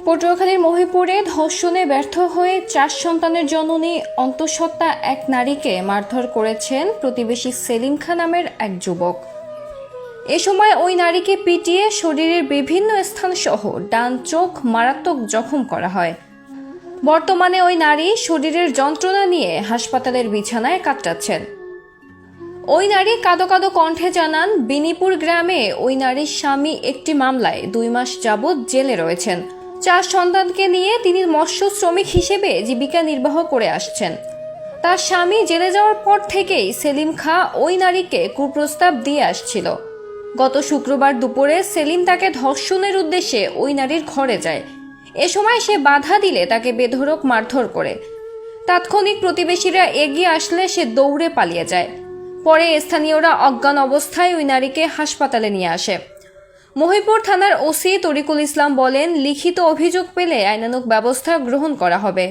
পটুয়াখালীর মহিপুরে ধর্ষণে ব্যর্থ হয়ে 4 সন্তানের জননী অন্তঃসত্ত্বা এক নারীকে মারধর করেছেন প্রতিবেশী সেলিম খান নামের এক যুবক। এ সময় ওই নারীকে পিটিয়ে শরীরের বিভিন্ন স্থান সহ ডান চোখ মারাত্মক জখম করা হয়। বর্তমানে ওই নারী শরীরের যন্ত্রণা নিয়ে হাসপাতালের বিছানায় কাতরাচ্ছেন। ওই নারী কাঁদো কাঁদো কণ্ঠে জানান, বিনিপুর গ্রামে ওই নারীর স্বামী একটি মামলায় 2 মাস যাবৎ জেলে রয়েছেন। 4 সন্তানকে নিয়ে তিনি মৎস্য শ্রমিক হিসেবে জীবিকা নির্বাহ করে আসছেন। তার স্বামী জেলে যাওয়ার পর থেকেই সেলিম খাঁ ওই নারীকে কুপ্রস্তাব দিয়ে আসছিল। গত শুক্রবার দুপুরে সেলিম তাকে ধর্ষণের উদ্দেশ্যে ওই নারীর ঘরে যায়। এ সময় সে বাধা দিলে তাকে বেধড়ক মারধর করে। তাৎক্ষণিক প্রতিবেশীরা এগিয়ে আসলে সে দৌড়ে পালিয়ে যায়। পরে স্থানীয়রা অজ্ঞান অবস্থায় ওই নারীকে হাসপাতালে নিয়ে আসে। মহিপুর থানার ওসি তরিকুল ইসলাম বলেন, লিখিত অভিযোগ পেলে আইনানুগ ব্যবস্থা গ্রহণ করা হবে।